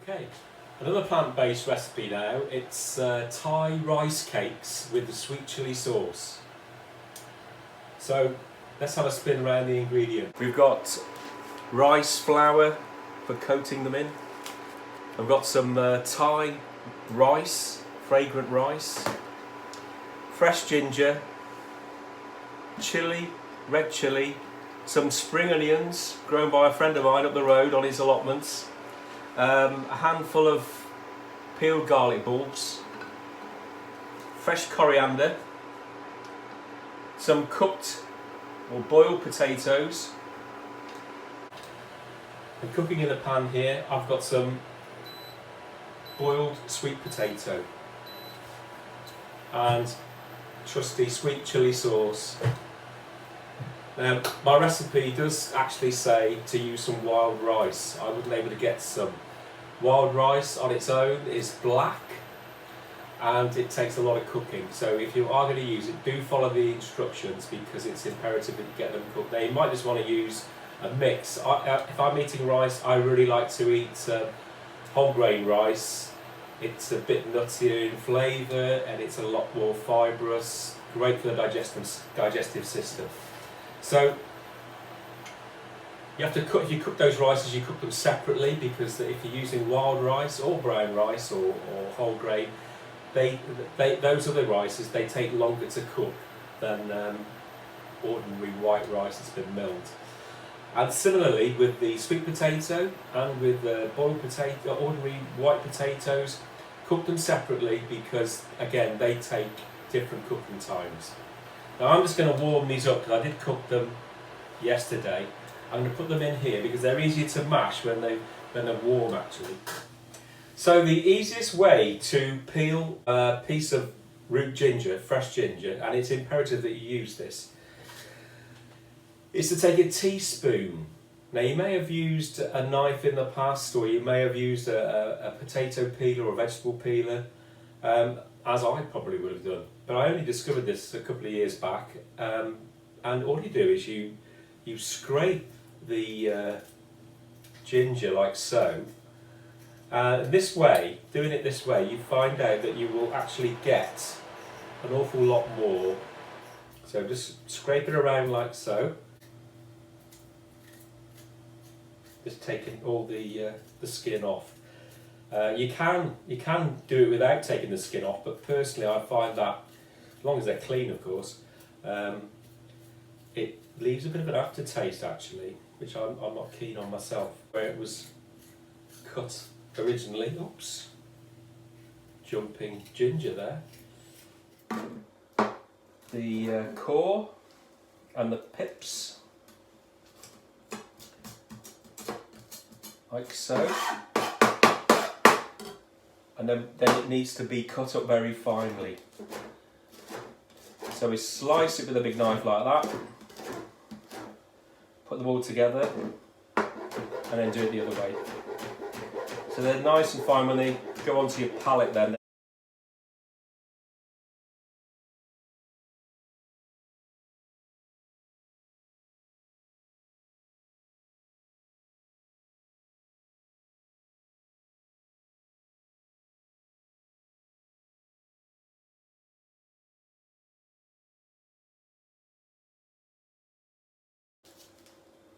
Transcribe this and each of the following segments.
Okay, another plant-based recipe now. It's Thai rice cakes with the sweet chilli sauce. So let's have a spin around the ingredients. We've got rice flour for coating them in. I've got some Thai rice, fragrant rice, fresh ginger, chilli, red chilli, some spring onions grown by a friend of mine up the road on his allotments, a handful of peeled garlic bulbs, fresh coriander, some cooked or boiled potatoes. And cooking in a pan here, I've got some boiled sweet potato and trusty sweet chilli sauce. Now, my recipe does actually say to use some wild rice. I wasn't able to get some. Wild rice on its own is black and it takes a lot of cooking. So if you are going to use it, do follow the instructions because it's imperative that you get them cooked. Now, you might just want to use a mix. If I'm eating rice, I really like to eat whole grain rice. It's a bit nuttier in flavour and it's a lot more fibrous, great for the digestive system. So you have to cook. If you cook those rices, you cook them separately because if you're using wild rice or brown rice or whole grain, those other rices they take longer to cook than ordinary white rice that's been milled. And similarly with the sweet potato and with the boiled potato, ordinary white potatoes, cook them separately because again they take different cooking times. Now I'm just going to warm these up because I did cook them yesterday. I'm going to put them in here because they're easier to mash when they're warm actually. So the easiest way to peel a piece of root ginger, fresh ginger, and it's imperative that you use this, is to take a teaspoon. Now you may have used a knife in the past or you may have used a potato peeler or a vegetable peeler, as I probably would have done. But I only discovered this a couple of years back, and all you do is you scrape the ginger like so. This way, doing it this way, you find out that you will actually get an awful lot more. So just scrape it around like so. Just taking all the skin off. You can do it without taking the skin off, but personally I find that, as long as they're clean of course, it leaves a bit of an aftertaste actually, which I'm not keen on myself. Where it was cut originally, oops, jumping ginger there. The core and the pips, like so. And then it needs to be cut up very finely. So we slice it with a big knife like that, put them all together, and then do it the other way. So they're nice and fine when they go onto your palate then.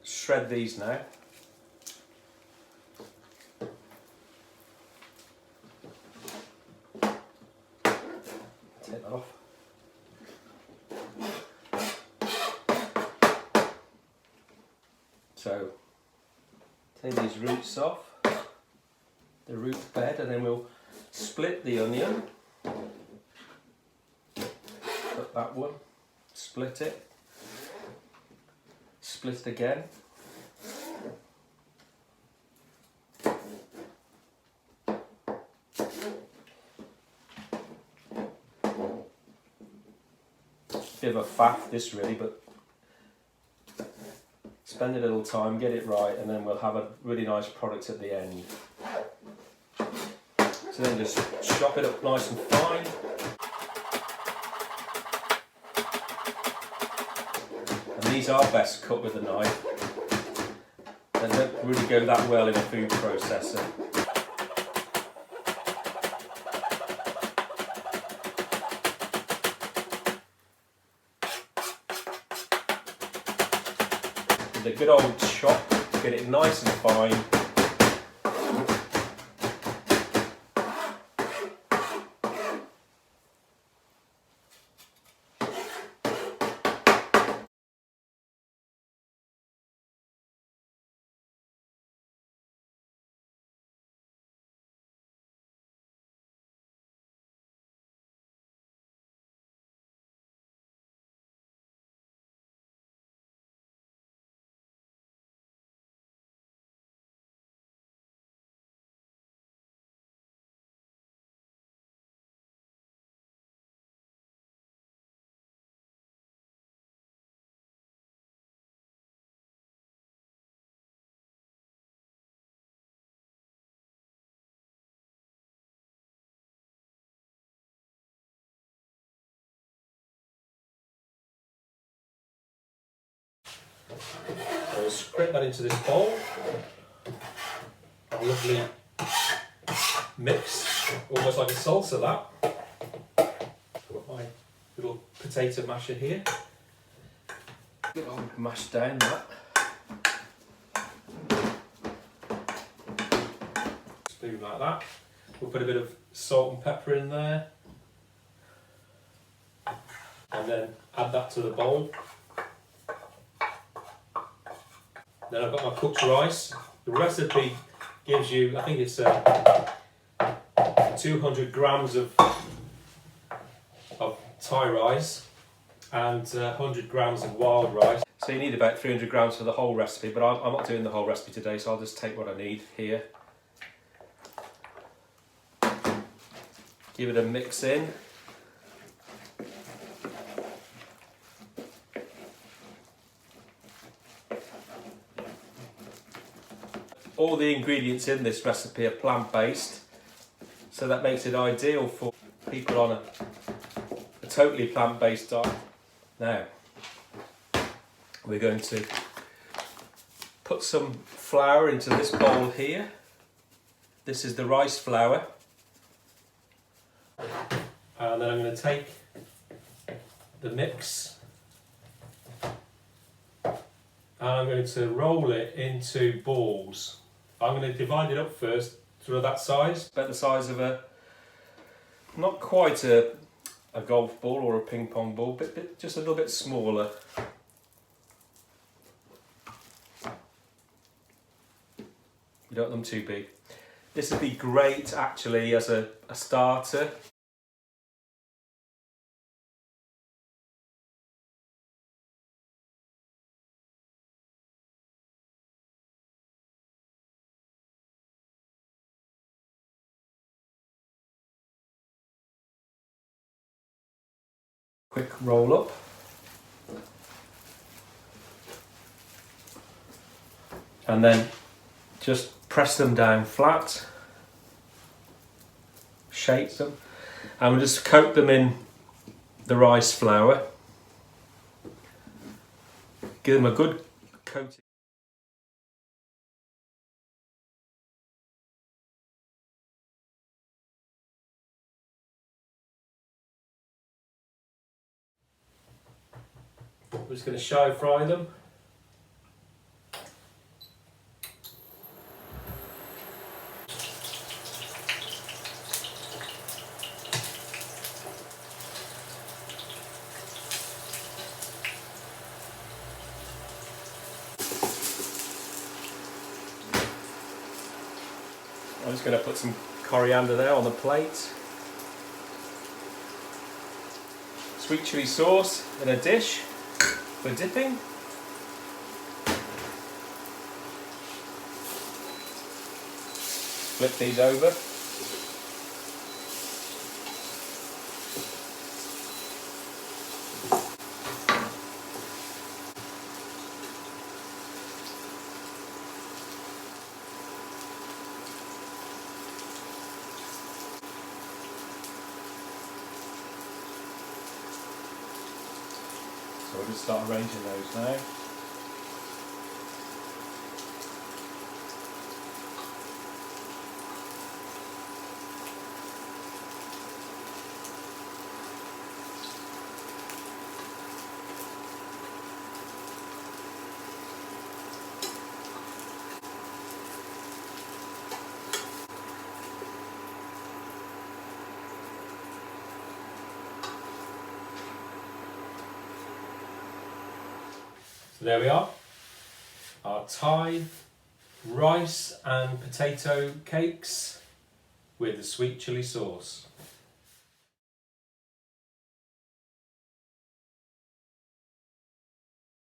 Shred these now. Take that off. So take these roots off, the root bed, and then we'll split the onion. Cut that one, split it. Split it again. Bit of a faff this really, but spend a little time, get it right, and then we'll have a really nice product at the end. So then just chop it up nice and fine. And these are best cut with a knife. They don't really go that well in a food processor. with a good old chop to get it nice and fine. I'll scrape that into this bowl. A lovely mix, almost like a salsa that. Got my little potato masher here. Good old mash down that. Spoon like that. We'll put a bit of salt and pepper in there. And then add that to the bowl. Then I've got my cooked rice. The recipe gives you, I think it's 200 grams of Thai rice and 100 grams of wild rice. So you need about 300 grams for the whole recipe, but I'm not doing the whole recipe today, so I'll just take what I need here. Give it a mix in. All the ingredients in this recipe are plant-based, so that makes it ideal for people on a totally plant-based diet. Now, we're going to put some flour into this bowl here. This is the rice flour. And then I'm going to take the mix and I'm going to roll it into balls. I'm going to divide it up first, sort of that size, about the size of not quite a golf ball or a ping pong ball, but just a little bit smaller. You don't want them too big. This would be great actually as a starter. Quick roll up. And then just press them down flat, shape them, and we'll just coat them in the rice flour. Give them a good coating. We're just going to shallow fry them. I'm just going to put some coriander there on the plate. Sweet chilli sauce in a dish for dipping. Flip these over. So we'll just start arranging those now. So there we are, our Thai rice and potato cakes with the sweet chilli sauce.